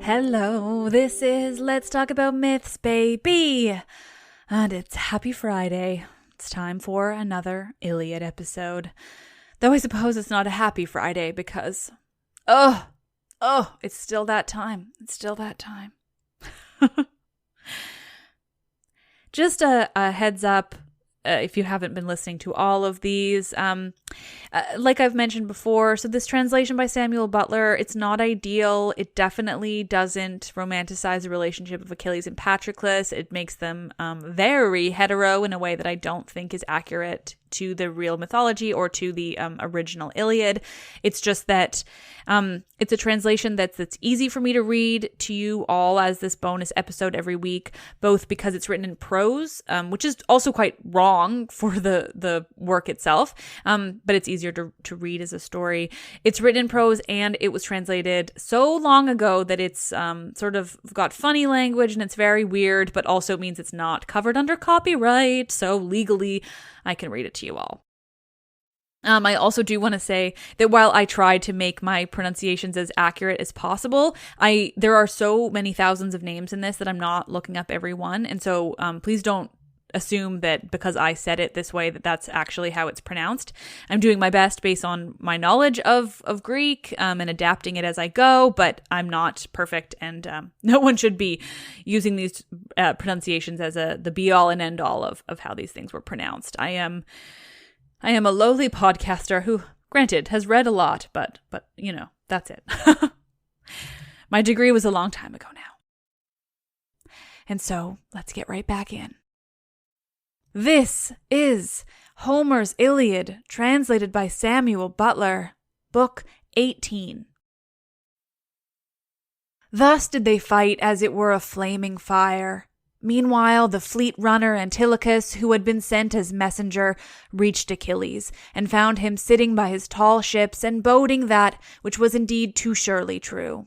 Hello, this is Let's Talk About Myths, baby! And it's Happy Friday. It's time for another Iliad episode. Though I suppose it's not a happy Friday because, it's still that time. It's still that time. Just a heads up, if you haven't been listening to all of these, like I've mentioned before, so this translation by Samuel Butler, it's not ideal. It definitely doesn't romanticize the relationship of Achilles and Patroclus. It makes them very hetero in a way that I don't think is accurate to the real mythology or to the original Iliad. It's just that it's a translation that's easy for me to read to you all as this bonus episode every week, both because it's written in prose, which is also quite wrong for the work itself, but it's easier to read as a story. It's written in prose and it was translated so long ago that it's sort of got funny language and it's very weird, but also means it's not covered under copyright, so legally I can read it to you all. I also do want to say that while I try to make my pronunciations as accurate as possible, there are so many thousands of names in this that I'm not looking up every one. And so please don't assume that because I said it this way that that's actually how it's pronounced. I'm doing my best based on my knowledge of Greek and adapting it as I go, but I'm not perfect, and no one should be using these pronunciations as the be-all and end-all of how these things were pronounced. I am a lowly podcaster who, granted, has read a lot, but you know, that's it. My degree was a long time ago now. And so, let's get right back in. This is Homer's Iliad, translated by Samuel Butler, Book 18. Thus did they fight as it were a flaming fire. Meanwhile, the fleet runner Antilochus, who had been sent as messenger, reached Achilles, and found him sitting by his tall ships and boding that which was indeed too surely true.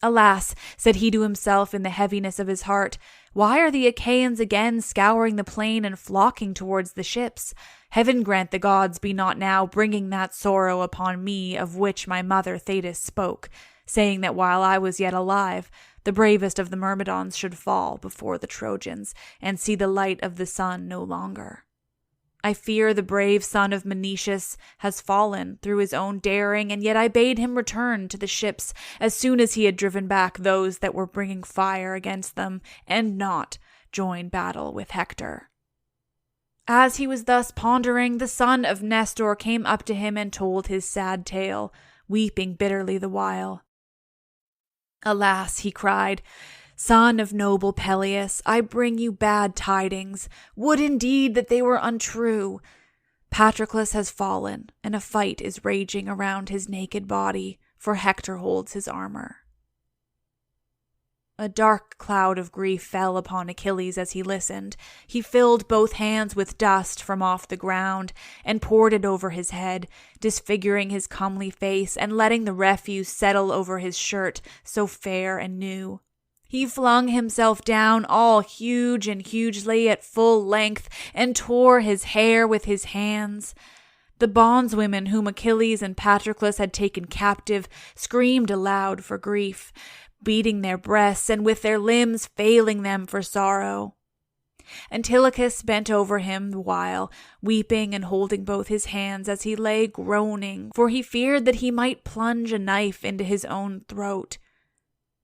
Alas, said he to himself in the heaviness of his heart, why are the Achaeans again scouring the plain and flocking towards the ships? Heaven grant the gods be not now bringing that sorrow upon me of which my mother Thetis spoke, saying that while I was yet alive, the bravest of the Myrmidons should fall before the Trojans and see the light of the sun no longer. I fear the brave son of Menoetius has fallen through his own daring, and yet I bade him return to the ships as soon as he had driven back those that were bringing fire against them, and not join battle with Hector. As he was thus pondering, the son of Nestor came up to him and told his sad tale, weeping bitterly the while. Alas, he cried, son of noble Peleus, I bring you bad tidings. Would indeed that they were untrue. Patroclus has fallen, and a fight is raging around his naked body, for Hector holds his armor. A dark cloud of grief fell upon Achilles as he listened. He filled both hands with dust from off the ground, and poured it over his head, disfiguring his comely face, and letting the refuse settle over his shirt, so fair and new. He flung himself down all huge and hugely at full length, and tore his hair with his hands. The bondswomen whom Achilles and Patroclus had taken captive screamed aloud for grief, beating their breasts and with their limbs failing them for sorrow. Antilochus bent over him the while, weeping and holding both his hands as he lay groaning, for he feared that he might plunge a knife into his own throat.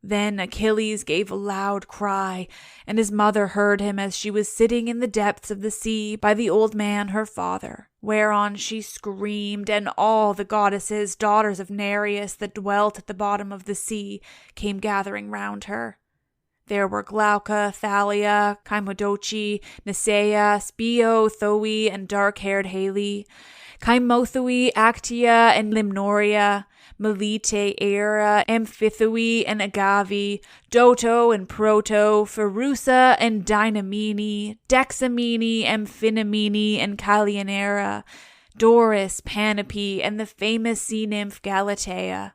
Then Achilles gave a loud cry, and his mother heard him as she was sitting in the depths of the sea by the old man her father, whereon she screamed, and all the goddesses, daughters of Nereus, that dwelt at the bottom of the sea, came gathering round her. There were Glauca, Thalia, Cymodoce, Nisaea, Spio, Thoe, and dark-haired Hale, Cymothoe, Actia, and Limnoria, Melite, Aera, Amphithoe, and Agave, Doto, and Proto, Pherusa, and Dynamene, Dexamene, Amphinomene, and Callianera, Doris, Panope, and the famous sea nymph Galatea,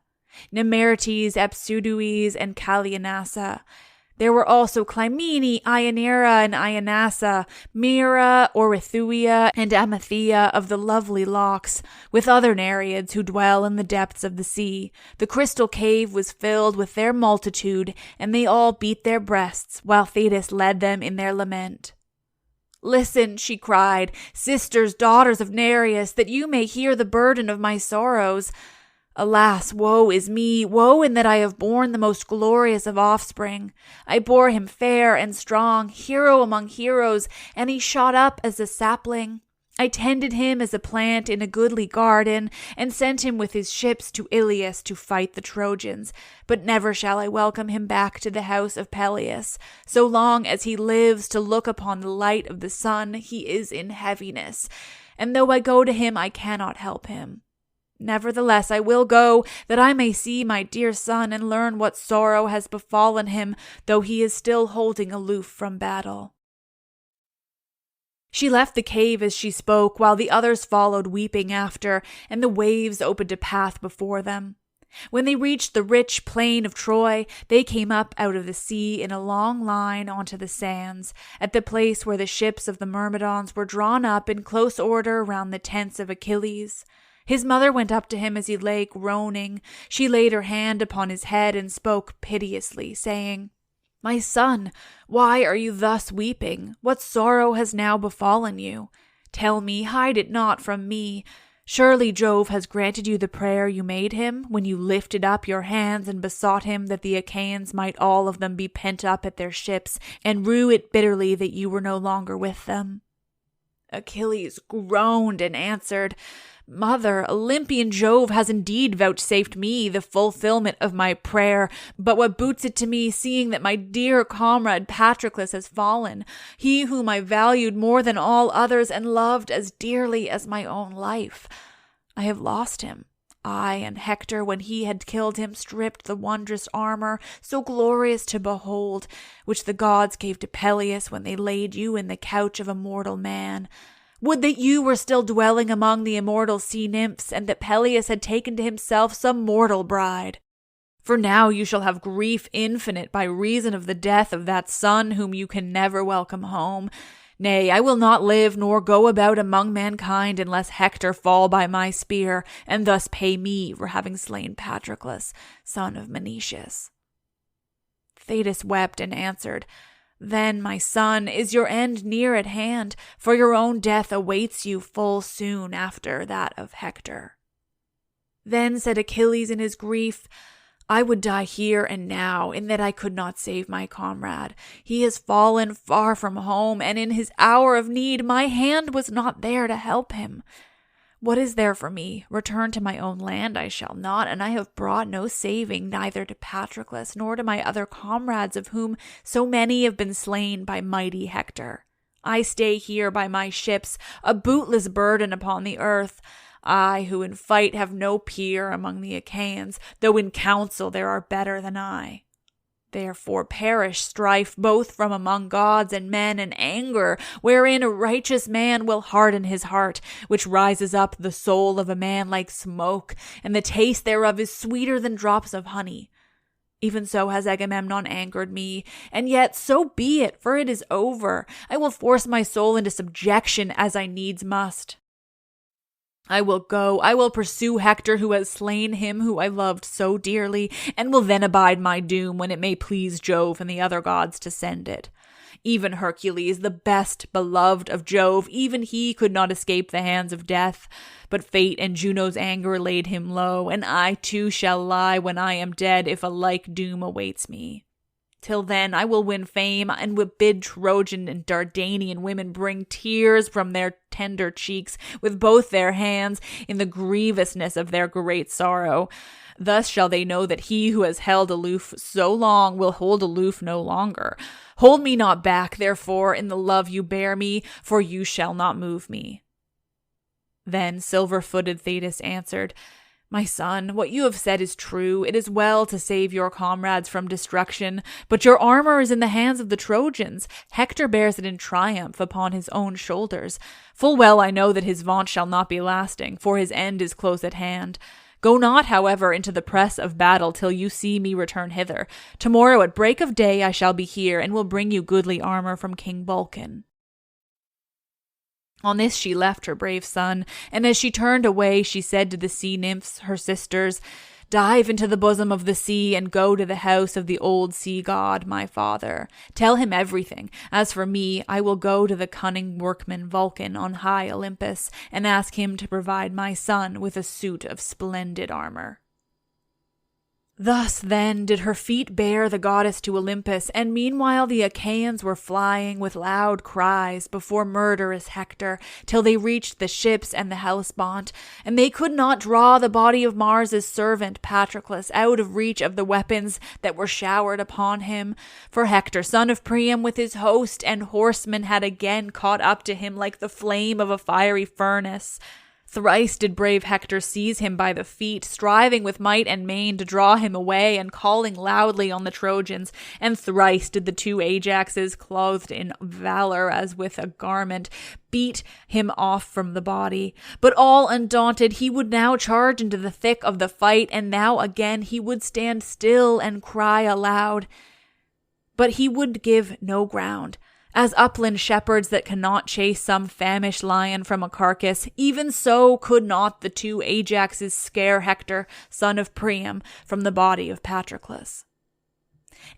Nemerites, Apsudues, and Callianassa, There were also Clymene, Ionera, and Ionassa, Mira, Orithuia, and Amathea of the lovely locks, with other Nereids who dwell in the depths of the sea. The crystal cave was filled with their multitude, and they all beat their breasts, while Thetis led them in their lament. "Listen," she cried, "sisters, daughters of Nereus, that you may hear the burden of my sorrows. Alas, woe is me, woe in that I have borne the most glorious of offspring. I bore him fair and strong, hero among heroes, and he shot up as a sapling. I tended him as a plant in a goodly garden, and sent him with his ships to Iliad to fight the Trojans. But never shall I welcome him back to the house of Peleus. So long as he lives to look upon the light of the sun, he is in heaviness, and though I go to him, I cannot help him. Nevertheless, I will go, that I may see my dear son and learn what sorrow has befallen him, though he is still holding aloof from battle." She left the cave as she spoke, while the others followed weeping after, and the waves opened a path before them. When they reached the rich plain of Troy, they came up out of the sea in a long line onto the sands, at the place where the ships of the Myrmidons were drawn up in close order round the tents of Achilles. His mother went up to him as he lay groaning. She laid her hand upon his head and spoke piteously, saying, "My son, why are you thus weeping? What sorrow has now befallen you? Tell me, hide it not from me. Surely Jove has granted you the prayer you made him, when you lifted up your hands and besought him that the Achaeans might all of them be pent up at their ships, and rue it bitterly that you were no longer with them." Achilles groaned and answered, "Mother, Olympian Jove has indeed vouchsafed me the fulfillment of my prayer, but what boots it to me, seeing that my dear comrade Patroclus has fallen, he whom I valued more than all others and loved as dearly as my own life? I have lost him. I and Hector, when he had killed him, stripped the wondrous armor, so glorious to behold, which the gods gave to Peleus when they laid you in the couch of a mortal man. Would that you were still dwelling among the immortal sea nymphs, and that Peleus had taken to himself some mortal bride. For now you shall have grief infinite by reason of the death of that son whom you can never welcome home. Nay, I will not live nor go about among mankind unless Hector fall by my spear, and thus pay me for having slain Patroclus, son of Menoetius." Thetis wept and answered, "Then, my son, is your end near at hand, for your own death awaits you full soon after that of Hector." Then said Achilles in his grief, "I would die here and now, in that I could not save my comrade. He has fallen far from home, and in his hour of need my hand was not there to help him. What is there for me? Return to my own land I shall not, and I have brought no saving neither to Patroclus nor to my other comrades, of whom so many have been slain by mighty Hector. I stay here by my ships, a bootless burden upon the earth. I, who in fight have no peer among the Achaeans, though in council there are better than I. Therefore perish strife both from among gods and men, and anger, wherein a righteous man will harden his heart, which rises up the soul of a man like smoke, and the taste thereof is sweeter than drops of honey. Even so has Agamemnon angered me, and yet so be it, for it is over. I will force my soul into subjection as I needs must. I will go, I will pursue Hector who has slain him who I loved so dearly, and will then abide my doom when it may please Jove and the other gods to send it. Even Hercules, the best beloved of Jove, even he could not escape the hands of death, but fate and Juno's anger laid him low, and I too shall lie when I am dead if a like doom awaits me. Till then I will win fame, and will bid Trojan and Dardanian women bring tears from their tender cheeks with both their hands in the grievousness of their great sorrow. Thus shall they know that he who has held aloof so long will hold aloof no longer. Hold me not back, therefore, in the love you bear me, for you shall not move me." Then silver-footed Thetis answered, "My son, what you have said is true. It is well to save your comrades from destruction, but your armor is in the hands of the Trojans. Hector bears it in triumph upon his own shoulders. Full well I know that his vaunt shall not be lasting, for his end is close at hand. Go not, however, into the press of battle till you see me return hither. Tomorrow at break of day I shall be here, and will bring you goodly armor from King Vulcan." On this she left her brave son, and as she turned away, she said to the sea nymphs, her sisters, "Dive into the bosom of the sea and go to the house of the old sea god, my father. Tell him everything. As for me, I will go to the cunning workman Vulcan on high Olympus and ask him to provide my son with a suit of splendid armor." Thus, then, did her feet bear the goddess to Olympus, and meanwhile the Achaeans were flying with loud cries before murderous Hector, till they reached the ships and the Hellespont, and they could not draw the body of Mars's servant Patroclus out of reach of the weapons that were showered upon him. For Hector, son of Priam, with his host and horsemen, had again caught up to him like the flame of a fiery furnace. Thrice did brave Hector seize him by the feet, striving with might and main to draw him away, and calling loudly on the Trojans. And thrice did the two Ajaxes, clothed in valor as with a garment, beat him off from the body. But all undaunted, he would now charge into the thick of the fight, and now again he would stand still and cry aloud. But he would give no ground. As upland shepherds that cannot chase some famished lion from a carcass, even so could not the two Ajaxes scare Hector, son of Priam, from the body of Patroclus.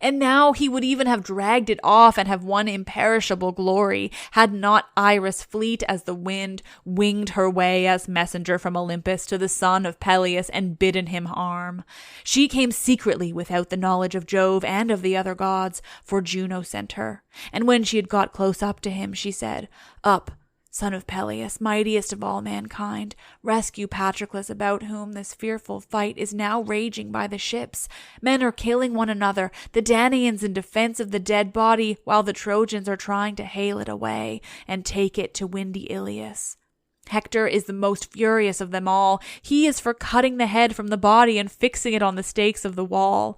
And now he would even have dragged it off and have won imperishable glory, had not Iris, fleet as the wind, winged her way as messenger from Olympus to the son of Peleus and bidden him arm. She came secretly without the knowledge of Jove and of the other gods, for Juno sent her. And when she had got close up to him, she said, "Up, son of Peleus, mightiest of all mankind, rescue Patroclus, about whom this fearful fight is now raging by the ships. Men are killing one another, the Danaans in defense of the dead body, while the Trojans are trying to hale it away and take it to windy Ilias. Hector is the most furious of them all. He is for cutting the head from the body and fixing it on the stakes of the wall.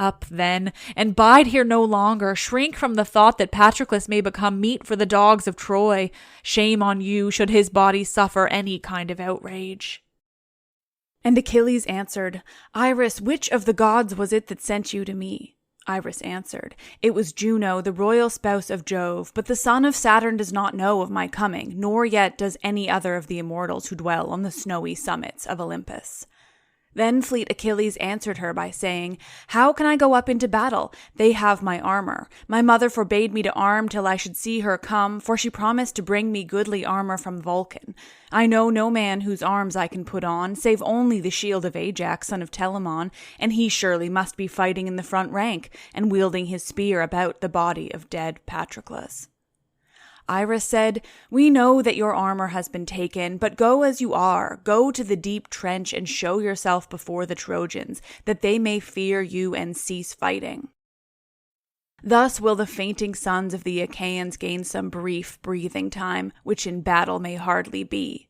Up, then, and bide here no longer. Shrink from the thought that Patroclus may become meat for the dogs of Troy. Shame on you, should his body suffer any kind of outrage." And Achilles answered, "Iris, which of the gods was it that sent you to me?" Iris answered, "It was Juno, the royal spouse of Jove, but the son of Saturn does not know of my coming, nor yet does any other of the immortals who dwell on the snowy summits of Olympus." Then fleet Achilles answered her by saying, "How can I go up into battle? They have my armor. My mother forbade me to arm till I should see her come, for she promised to bring me goodly armor from Vulcan. I know no man whose arms I can put on, save only the shield of Ajax, son of Telamon, and he surely must be fighting in the front rank, and wielding his spear about the body of dead Patroclus." Iris said, "We know that your armor has been taken, but go as you are. Go to the deep trench and show yourself before the Trojans, that they may fear you and cease fighting. Thus will the fainting sons of the Achaeans gain some brief breathing time, which in battle may hardly be."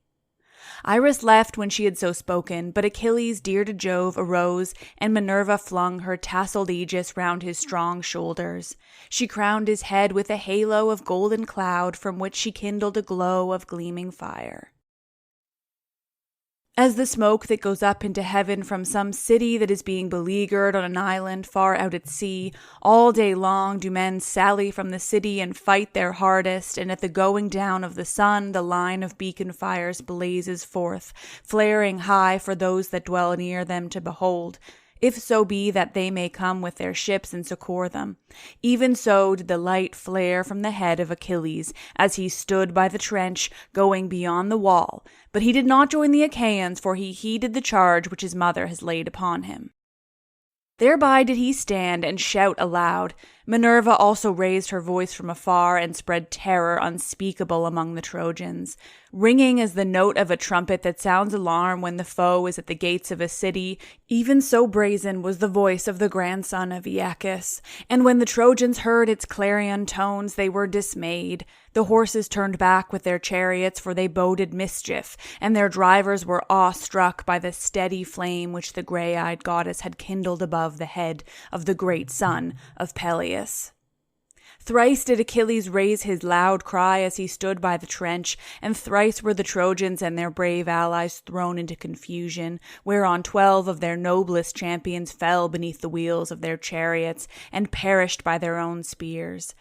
Iris left when she had so spoken, but Achilles, dear to Jove, arose, and Minerva flung her tasseled aegis round his strong shoulders. She crowned his head with a halo of golden cloud, from which she kindled a glow of gleaming fire. As the smoke that goes up into heaven from some city that is being beleaguered on an island far out at sea, all day long do men sally from the city and fight their hardest, and at the going down of the sun the line of beacon fires blazes forth, flaring high for those that dwell near them to behold, if so be that they may come with their ships and succor them. Even so did the light flare from the head of Achilles, as he stood by the trench, going beyond the wall, but he did not join the Achaeans, for he heeded the charge which his mother has laid upon him. Thereby did he stand and shout aloud. Minerva also raised her voice from afar and spread terror unspeakable among the Trojans. Ringing as the note of a trumpet that sounds alarm when the foe is at the gates of a city, even so brazen was the voice of the grandson of Aeacus. And when the Trojans heard its clarion tones, they were dismayed. The horses turned back with their chariots, for they boded mischief, and their drivers were awestruck by the steady flame which the gray-eyed goddess had kindled above the head of the great son of Peleus. Thrice did Achilles raise his loud cry as he stood by the trench, and thrice were the Trojans and their brave allies thrown into confusion, whereon 12 of their noblest champions fell beneath the wheels of their chariots and perished by their own spears.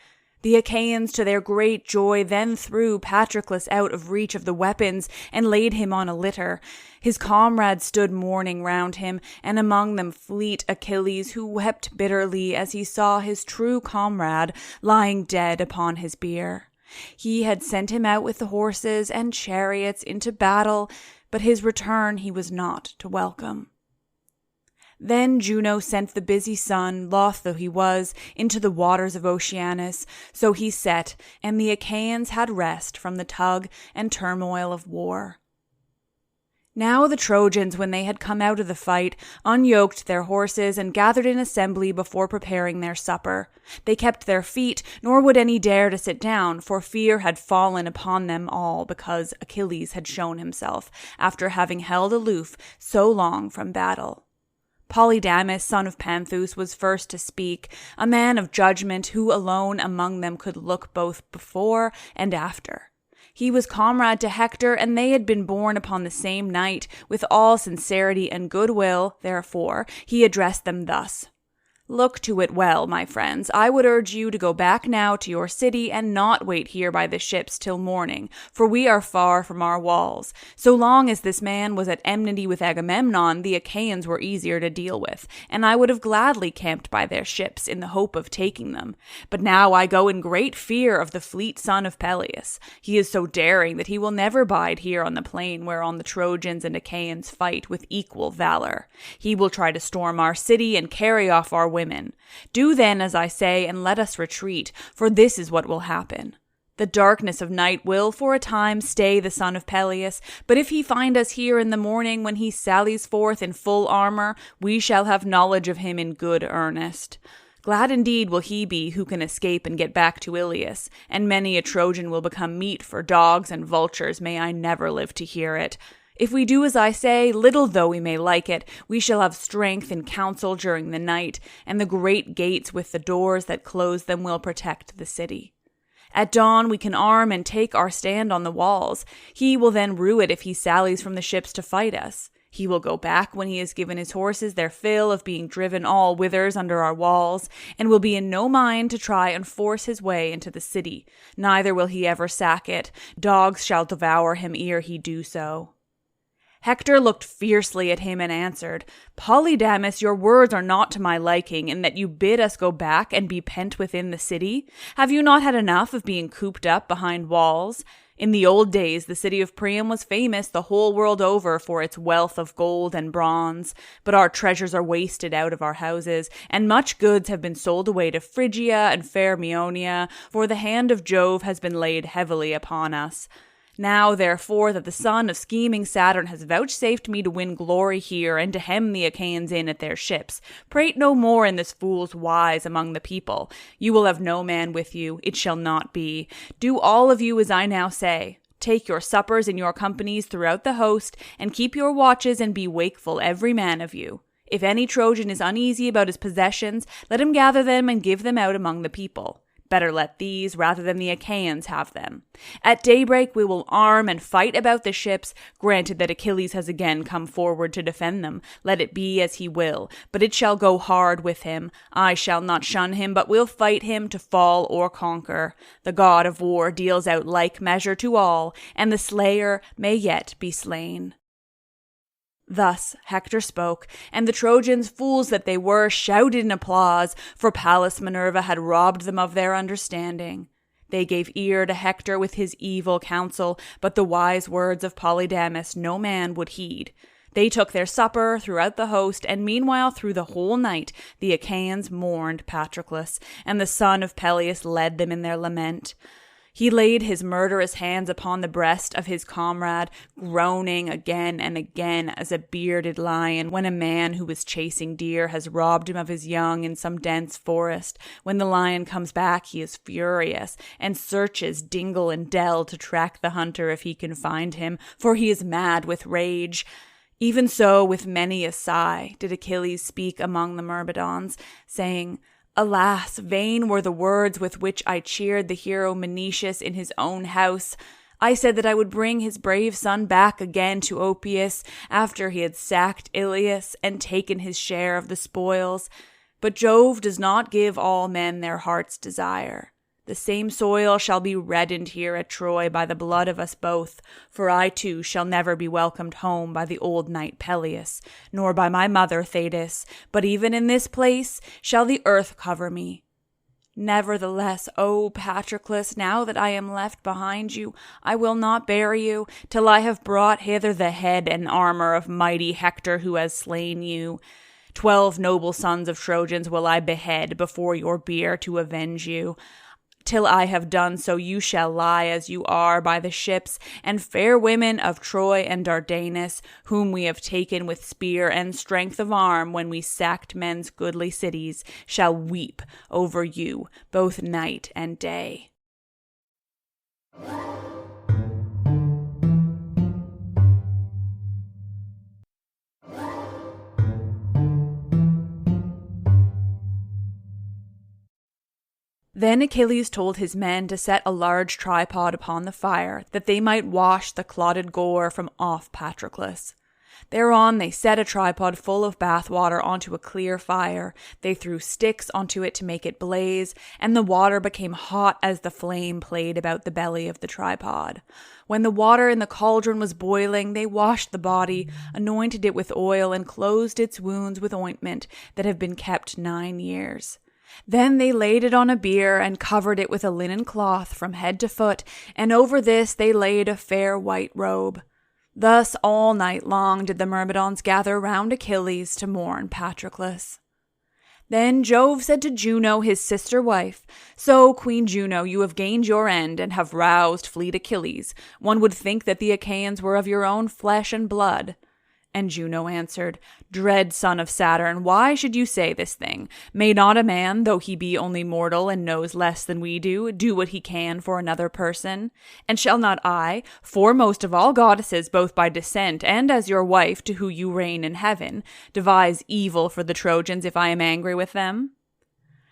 The Achaeans, to their great joy, then threw Patroclus out of reach of the weapons and laid him on a litter. His comrades stood mourning round him, and among them fleet Achilles, who wept bitterly as he saw his true comrade lying dead upon his bier. He had sent him out with the horses and chariots into battle, but his return he was not to welcome. Then Juno sent the busy sun, loth though he was, into the waters of Oceanus. So he set, and the Achaeans had rest from the tug and turmoil of war. Now the Trojans, when they had come out of the fight, unyoked their horses and gathered in assembly before preparing their supper. They kept their feet, nor would any dare to sit down, for fear had fallen upon them all because Achilles had shown himself, after having held aloof so long from battle. Polydamas, son of Panthus, was first to speak, a man of judgment who alone among them could look both before and after. He was comrade to Hector, and they had been born upon the same night. With all sincerity and goodwill, therefore, he addressed them thus. Look to it well, my friends. I would urge you to go back now to your city and not wait here by the ships till morning, for we are far from our walls. So long as this man was at enmity with Agamemnon, the Achaeans were easier to deal with, and I would have gladly camped by their ships in the hope of taking them. But now I go in great fear of the fleet son of Peleus. He is so daring that he will never bide here on the plain whereon the Trojans and Achaeans fight with equal valor. He will try to storm our city and carry off our women. Do then as I say, and let us retreat, for this is what will happen. The darkness of night will for a time stay the son of Peleus, but if he find us here in the morning when he sallies forth in full armor, we shall have knowledge of him in good earnest. Glad indeed will he be who can escape and get back to Ilias, and many a Trojan will become meat for dogs and vultures, may I never live to hear it. If we do as I say, little though we may like it, we shall have strength in council during the night, and the great gates with the doors that close them will protect the city. At dawn we can arm and take our stand on the walls. He will then rue it if he sallies from the ships to fight us. He will go back when he has given his horses their fill of being driven all whithers under our walls, and will be in no mind to try and force his way into the city. Neither will he ever sack it. Dogs shall devour him ere he do so. Hector looked fiercely at him and answered, Polydamas, your words are not to my liking, in that you bid us go back and be pent within the city. Have you not had enough of being cooped up behind walls? In the old days, the city of Priam was famous the whole world over for its wealth of gold and bronze, but our treasures are wasted out of our houses, and much goods have been sold away to Phrygia and fair Meonia, for the hand of Jove has been laid heavily upon us. Now, therefore, that the son of scheming Saturn has vouchsafed me to win glory here and to hem the Achaeans in at their ships, prate no more in this fool's wise among the people. You will have no man with you. It shall not be. Do all of you as I now say. Take your suppers in your companies throughout the host, and keep your watches and be wakeful every man of you. If any Trojan is uneasy about his possessions, let him gather them and give them out among the people. Better let these rather than the Achaeans have them. At daybreak we will arm and fight about the ships, granted that Achilles has again come forward to defend them. Let it be as he will, but it shall go hard with him. I shall not shun him, but will fight him to fall or conquer. The god of war deals out like measure to all, and the slayer may yet be slain. Thus Hector spoke, and the Trojans, fools that they were, shouted in applause, for Pallas Minerva had robbed them of their understanding. They gave ear to Hector with his evil counsel, but the wise words of Polydamas no man would heed. They took their supper throughout the host, and meanwhile through the whole night the Achaeans mourned Patroclus, and the son of Peleus led them in their lament. He laid his murderous hands upon the breast of his comrade, groaning again and again as a bearded lion when a man who was chasing deer has robbed him of his young in some dense forest. When the lion comes back, he is furious and searches dingle and dell to track the hunter if he can find him, for he is mad with rage. Even so, with many a sigh, did Achilles speak among the Myrmidons, saying, Alas, vain were the words with which I cheered the hero Menoetius in his own house. I said that I would bring his brave son back again to Oppius after he had sacked Ilias and taken his share of the spoils. But Jove does not give all men their heart's desire. The same soil shall be reddened here at Troy by the blood of us both, for I too shall never be welcomed home by the old knight Peleus, nor by my mother Thetis, but even in this place shall the earth cover me. Nevertheless, O Patroclus, now that I am left behind you, I will not bury you till I have brought hither the head and armor of mighty Hector who has slain you. 12 noble sons of Trojans will I behead before your bier to avenge you. Till I have done so, you shall lie as you are by the ships, and fair women of Troy and Dardanus, whom we have taken with spear and strength of arm when we sacked men's goodly cities, shall weep over you both night and day. Then Achilles told his men to set a large tripod upon the fire, that they might wash the clotted gore from off Patroclus. Thereon they set a tripod full of bath water onto a clear fire. They threw sticks onto it to make it blaze, and the water became hot as the flame played about the belly of the tripod. When the water in the cauldron was boiling, they washed the body, anointed it with oil, and closed its wounds with ointment that have been kept 9 years. Then they laid it on a bier and covered it with a linen cloth from head to foot, and over this they laid a fair white robe. Thus all night long did the Myrmidons gather round Achilles to mourn Patroclus. Then Jove said to Juno, his sister wife, "So, Queen Juno, you have gained your end and have roused fleet Achilles. One would think that the Achaeans were of your own flesh and blood." And Juno answered, "Dread son of Saturn, why should you say this thing? May not a man, though he be only mortal and knows less than we do what he can for another person? And shall not I, foremost of all goddesses, both by descent and as your wife to whom you reign in heaven, devise evil for the Trojans if I am angry with them?"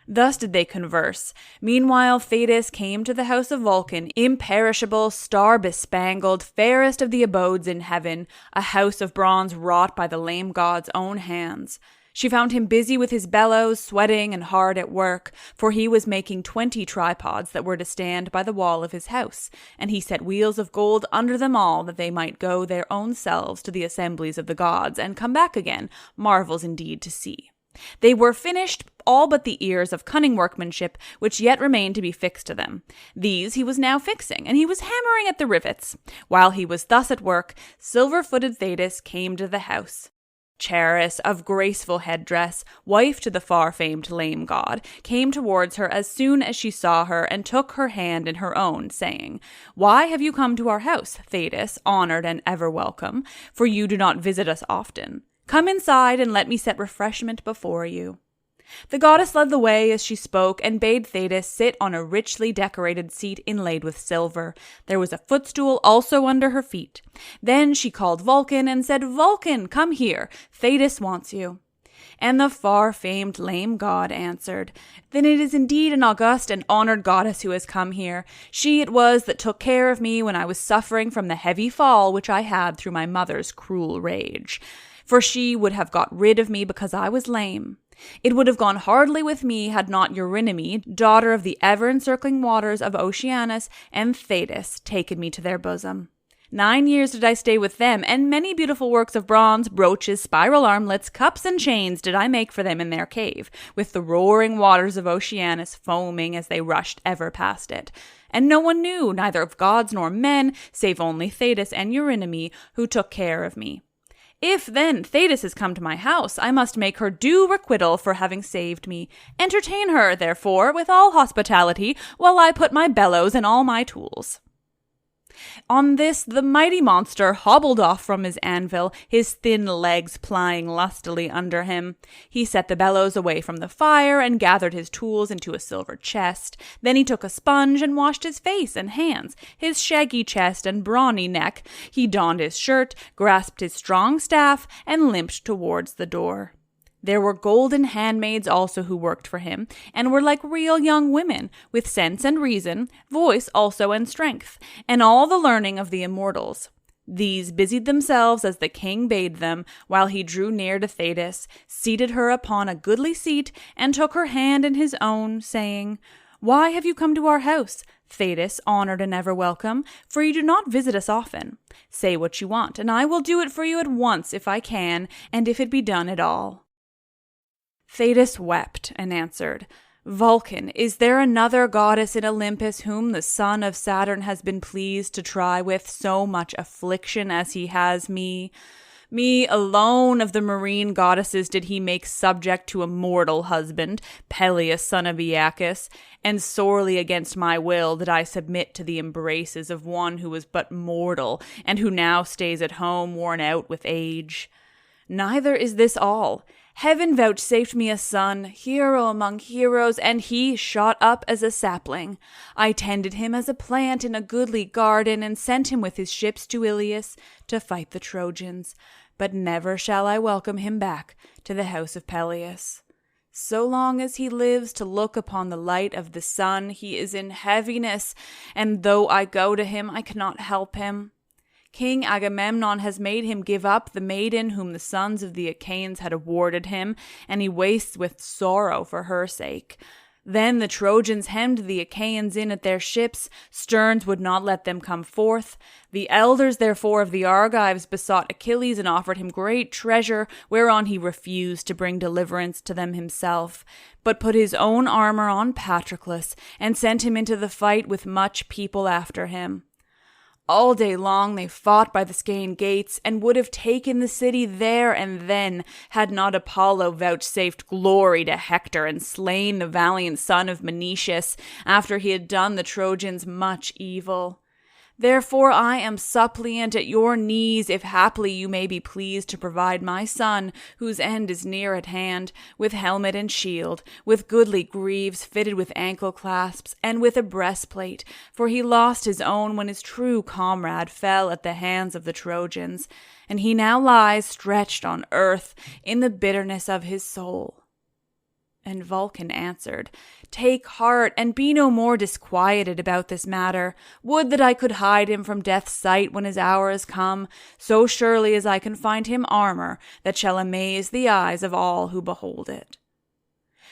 Thus did they converse. Meanwhile Thetis came to the house of Vulcan, imperishable, star-bespangled, fairest of the abodes in heaven, a house of bronze wrought by the lame god's own hands. She found him busy with his bellows, sweating and hard at work, for he was making 20 tripods that were to stand by the wall of his house, and he set wheels of gold under them all, that they might go their own selves to the assemblies of the gods, and come back again, marvels indeed to see. They were finished, all but the ears of cunning workmanship, which yet remained to be fixed to them. These he was now fixing, and he was hammering at the rivets. While he was thus at work, silver-footed Thetis came to the house. Charis, of graceful headdress, wife to the far-famed lame god, came towards her as soon as she saw her, and took her hand in her own, saying, "Why have you come to our house, Thetis, honored and ever welcome? For you do not visit us often. Come inside and let me set refreshment before you." The goddess led the way as she spoke, and bade Thetis sit on a richly decorated seat inlaid with silver. There was a footstool also under her feet. Then she called Vulcan and said, "Vulcan, come here. Thetis wants you." And the far-famed lame god answered, "Then it is indeed an august and honored goddess who has come here. She it was that took care of me when I was suffering from the heavy fall which I had through my mother's cruel rage. For she would have got rid of me because I was lame. It would have gone hardly with me had not Eurynome, daughter of the ever-encircling waters of Oceanus, and Thetis taken me to their bosom. 9 years did I stay with them, and many beautiful works of bronze, brooches, spiral armlets, cups, and chains did I make for them in their cave, with the roaring waters of Oceanus foaming as they rushed ever past it. And no one knew, neither of gods nor men, save only Thetis and Eurynome, who took care of me. If, then, Thetis has come to my house, I must make her due requital for having saved me. Entertain her, therefore, with all hospitality, while I put my bellows and all my tools." On this, the mighty monster hobbled off from his anvil, his thin legs plying lustily under him. He set the bellows away from the fire and gathered his tools into a silver chest. Then he took a sponge and washed his face and hands, his shaggy chest and brawny neck. He donned his shirt, grasped his strong staff, and limped towards the door. There were golden handmaids also who worked for him, and were like real young women, with sense and reason, voice also and strength, and all the learning of the immortals. These busied themselves as the king bade them, while he drew near to Thetis, seated her upon a goodly seat, and took her hand in his own, saying, "Why have you come to our house, Thetis, honored and ever welcome? For you do not visit us often. Say what you want, and I will do it for you at once if I can, and if it be done at all." Thetis wept and answered, "Vulcan, is there another goddess in Olympus whom the son of Saturn has been pleased to try with so much affliction as he has me? Me alone of the marine goddesses did he make subject to a mortal husband, Peleus son of Aeacus, and sorely against my will did I submit to the embraces of one who was but mortal, and who now stays at home worn out with age. Neither is this all. Heaven vouchsafed me a son, hero among heroes, and he shot up as a sapling. I tended him as a plant in a goodly garden, and sent him with his ships to Iliad to fight the Trojans. But never shall I welcome him back to the house of Peleus. So long as he lives to look upon the light of the sun, he is in heaviness, and though I go to him, I cannot help him. King Agamemnon has made him give up the maiden whom the sons of the Achaeans had awarded him, and he wastes with sorrow for her sake. Then the Trojans hemmed the Achaeans in at their ships. Sterns would not let them come forth. The elders, therefore, of the Argives besought Achilles and offered him great treasure, whereon he refused to bring deliverance to them himself, but put his own armor on Patroclus, and sent him into the fight with much people after him. All day long they fought by the Scaean gates, and would have taken the city there and then, had not Apollo vouchsafed glory to Hector and slain the valiant son of Menoetius, after he had done the Trojans much evil. Therefore I am suppliant at your knees, if haply you may be pleased to provide my son, whose end is near at hand, with helmet and shield, with goodly greaves fitted with ankle clasps, and with a breastplate, for he lost his own when his true comrade fell at the hands of the Trojans, and he now lies stretched on earth in the bitterness of his soul." And Vulcan answered, "Take heart, and be no more disquieted about this matter. Would that I could hide him from death's sight when his hour is come, so surely as I can find him armor that shall amaze the eyes of all who behold it."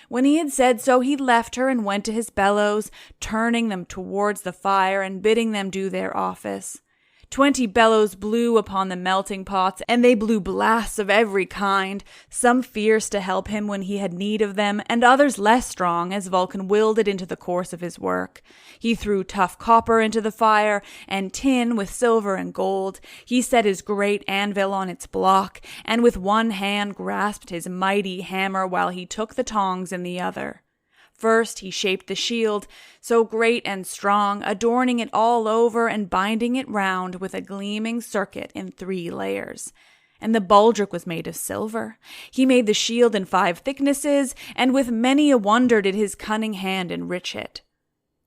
When he had said so, he left her and went to his bellows, turning them towards the fire and bidding them do their office. 20 bellows blew upon the melting pots, and they blew blasts of every kind, some fierce to help him when he had need of them, and others less strong, as Vulcan willed it into the course of his work. He threw tough copper into the fire, and tin with silver and gold. He set his great anvil on its block, and with one hand grasped his mighty hammer while he took the tongs in the other. First he shaped the shield, so great and strong, adorning it all over and binding it round with a gleaming circuit in 3 layers. And the baldric was made of silver. He made the shield in 5 thicknesses, and with many a wonder did his cunning hand enrich it.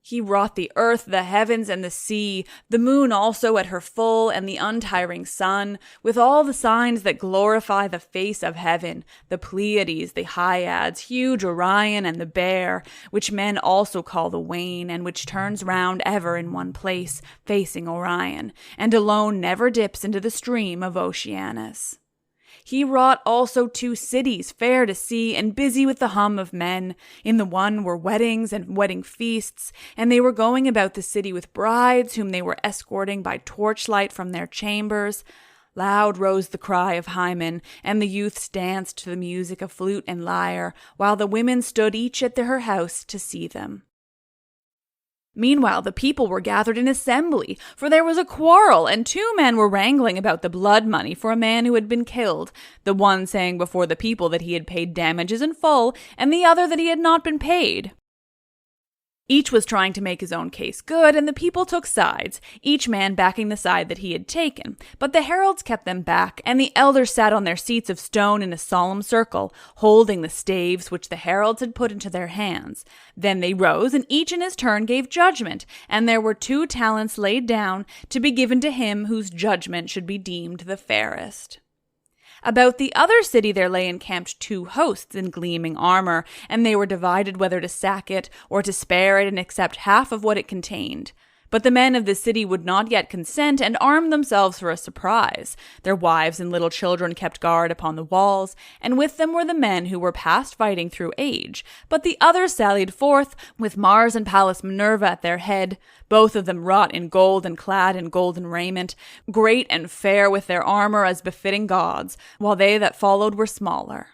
He wrought the earth, the heavens, and the sea, the moon also at her full, and the untiring sun, with all the signs that glorify the face of heaven, the Pleiades, the Hyads, huge Orion, and the Bear, which men also call the Wain, and which turns round ever in one place, facing Orion, and alone never dips into the stream of Oceanus. He wrought also 2 cities, fair to see, and busy with the hum of men. In the one were weddings and wedding feasts, and they were going about the city with brides, whom they were escorting by torchlight from their chambers. Loud rose the cry of Hymen, and the youths danced to the music of flute and lyre, while the women stood each at her house to see them. Meanwhile, the people were gathered in assembly, for there was a quarrel, and 2 men were wrangling about the blood money for a man who had been killed, the one saying before the people that he had paid damages in full, and the other that he had not been paid. Each was trying to make his own case good, and the people took sides, each man backing the side that he had taken. But the heralds kept them back, and the elders sat on their seats of stone in a solemn circle, holding the staves which the heralds had put into their hands. Then they rose, and each in his turn gave judgment, and there were 2 talents laid down to be given to him whose judgment should be deemed the fairest. About the other city there lay encamped 2 hosts in gleaming armor, and they were divided whether to sack it or to spare it and accept half of what it contained. But the men of the city would not yet consent and armed themselves for a surprise. Their wives and little children kept guard upon the walls, and with them were the men who were past fighting through age. But the others sallied forth, with Mars and Pallas Minerva at their head, both of them wrought in gold and clad in golden raiment, great and fair with their armor as befitting gods, while they that followed were smaller.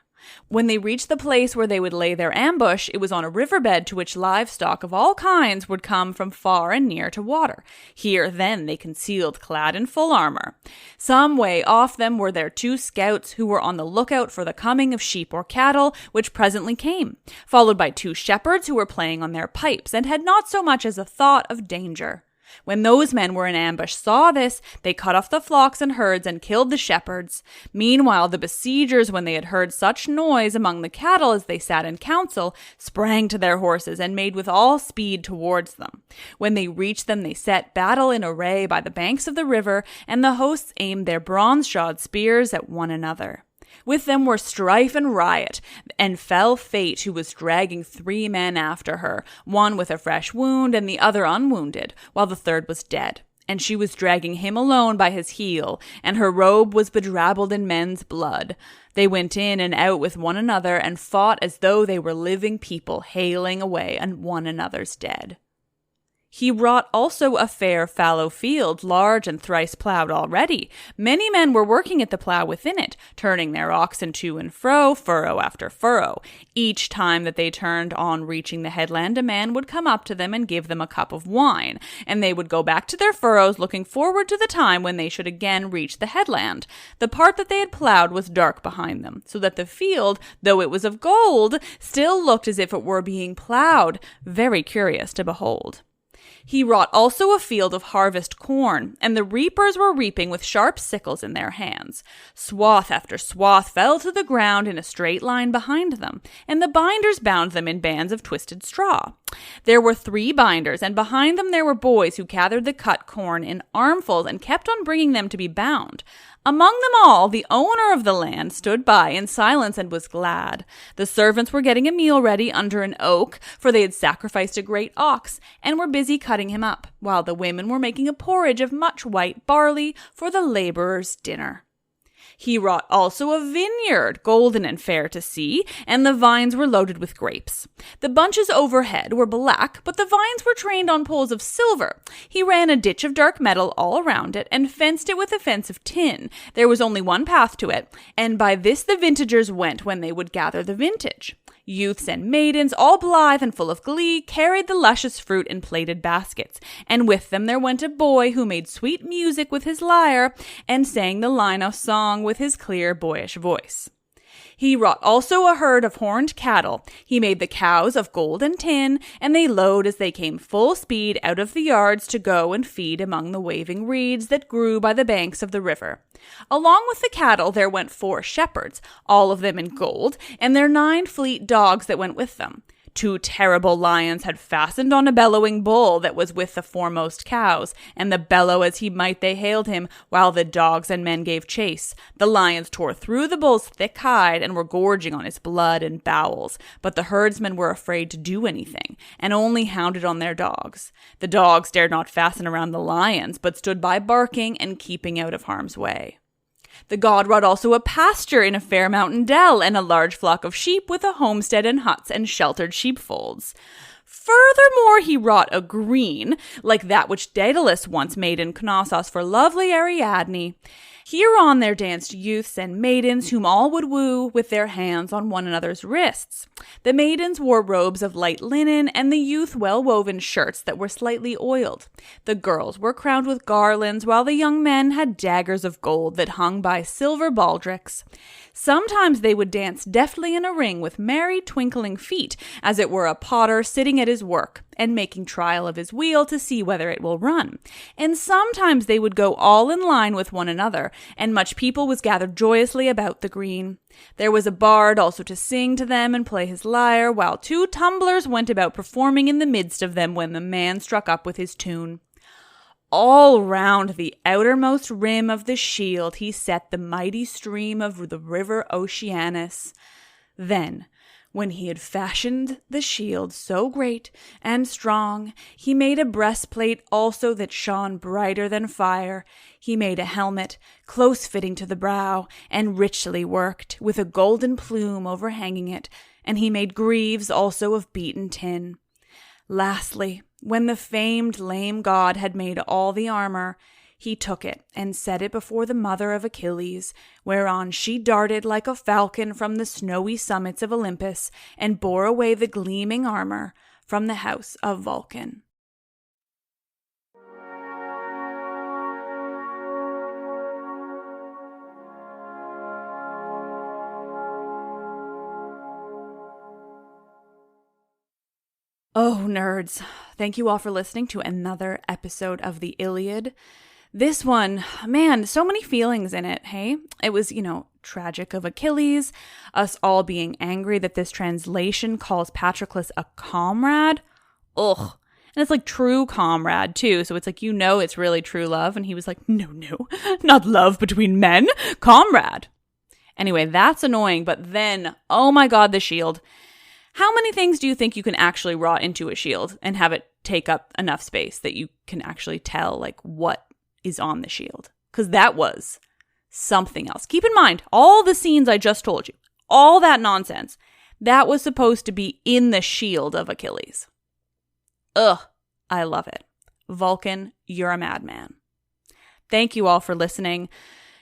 When they reached the place where they would lay their ambush, it was on a riverbed to which livestock of all kinds would come from far and near to water. Here, then, they concealed, clad in full armor. Some way off them were their 2 scouts, who were on the lookout for the coming of sheep or cattle, which presently came, followed by 2 shepherds who were playing on their pipes, and had not so much as a thought of danger. When those men were in ambush saw this, they cut off the flocks and herds and killed the shepherds. Meanwhile, the besiegers, when they had heard such noise among the cattle as they sat in council, sprang to their horses and made with all speed towards them. When they reached them, they set battle in array by the banks of the river, and the hosts aimed their bronze-shod spears at one another. With them were strife and riot, and fell Fate, who was dragging 3 men after her, one with a fresh wound and the other unwounded, while the third was dead. And she was dragging him alone by his heel, and her robe was bedrabbled in men's blood. They went in and out with one another and fought as though they were living people hailing away on one another's dead. He wrought also a fair fallow field, large and thrice ploughed already. Many men were working at the plough within it, turning their oxen to and fro, furrow after furrow. Each time that they turned on reaching the headland, a man would come up to them and give them a cup of wine, and they would go back to their furrows, looking forward to the time when they should again reach the headland. The part that they had ploughed was dark behind them, so that the field, though it was of gold, still looked as if it were being ploughed, very curious to behold. He wrought also a field of harvest corn, and the reapers were reaping with sharp sickles in their hands. Swath after swath fell to the ground in a straight line behind them, and the binders bound them in bands of twisted straw. There were 3 binders, and behind them there were boys who gathered the cut corn in armfuls and kept on bringing them to be bound. Among them all, the owner of the land stood by in silence and was glad. The servants were getting a meal ready under an oak, for they had sacrificed a great ox, and were busy cutting him up, while the women were making a porridge of much white barley for the laborers' dinner. He wrought also a vineyard, golden and fair to see, and the vines were loaded with grapes. The bunches overhead were black, but the vines were trained on poles of silver. He ran a ditch of dark metal all around it, and fenced it with a fence of tin. There was only one path to it, and by this the vintagers went when they would gather the vintage. Youths and maidens, all blithe and full of glee, carried the luscious fruit in plated baskets, and with them there went a boy who made sweet music with his lyre, and sang the line of song with his clear boyish voice. He wrought also a herd of horned cattle. He made the cows of gold and tin, and they lowed as they came full speed out of the yards to go and feed among the waving reeds that grew by the banks of the river. Along with the cattle there went 4 shepherds, all of them in gold, and their 9 fleet dogs that went with them. 2 terrible lions had fastened on a bellowing bull that was with the foremost cows, and the bellow as he might they hailed him, while the dogs and men gave chase. The lions tore through the bull's thick hide and were gorging on his blood and bowels, but the herdsmen were afraid to do anything, and only hounded on their dogs. The dogs dared not fasten around the lions, but stood by barking and keeping out of harm's way. The god wrought also a pasture in a fair mountain dell, and a large flock of sheep with a homestead and huts and sheltered sheepfolds. Furthermore, he wrought a green, like that which Daedalus once made in Knossos for lovely Ariadne. Hereon there danced youths and maidens whom all would woo with their hands on one another's wrists. The maidens wore robes of light linen, and the youth well-woven shirts that were slightly oiled. The girls were crowned with garlands, while the young men had daggers of gold that hung by silver baldricks. Sometimes they would dance deftly in a ring with merry twinkling feet, as it were a potter sitting at his work, and making trial of his wheel to see whether it will run. And sometimes they would go all in line with one another, and much people was gathered joyously about the green. There was a bard also to sing to them and play his lyre, while 2 tumblers went about performing in the midst of them when the man struck up with his tune. all round the outermost rim of the shield he set the mighty stream of the river Oceanus. Then, when he had fashioned the shield so great and strong, he made a breastplate also that shone brighter than fire. He made a helmet, close-fitting to the brow, and richly worked, with a golden plume overhanging it, and he made greaves also of beaten tin. Lastly, when the famed lame god had made all the armor, he took it and set it before the mother of Achilles, whereon she darted like a falcon from the snowy summits of Olympus, and bore away the gleaming armor from the house of Vulcan. Oh, nerds. Thank you all for listening to another episode of the Iliad. This one, man, so many feelings in it, hey? It was, tragic of Achilles, us all being angry that this translation calls Patroclus a comrade. Ugh. And it's like true comrade, too. So it's like, it's really true love. And he was like, no, not love between men, comrade. Anyway, that's annoying. But then, oh my God, the shield. How many things do you think you can actually rot into a shield and have it take up enough space that you can actually tell, like, what is on the shield? Because that was something else. Keep in mind, all the scenes I just told you, all that nonsense, that was supposed to be in the shield of Achilles. Ugh, I love it. Vulcan, you're a madman. Thank you all for listening.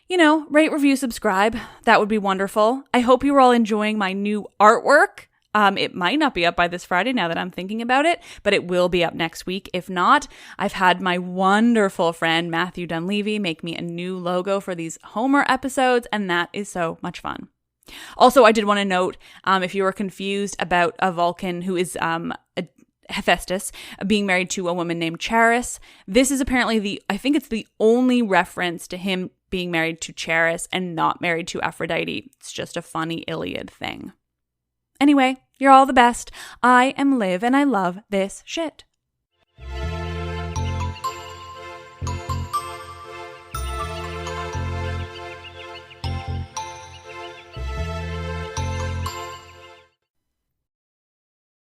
Rate, review, subscribe. That would be wonderful. I hope you were all enjoying my new artwork. It might not be up by this Friday now that I'm thinking about it, but it will be up next week. If not, I've had my wonderful friend Matthew Dunleavy make me a new logo for these Homer episodes, and that is so much fun. Also, I did want to note, if you were confused about a Vulcan who is Hephaestus being married to a woman named Charis, this is apparently I think it's the only reference to him being married to Charis and not married to Aphrodite. It's just a funny Iliad thing. Anyway, you're all the best. I am Liv and I love this shit.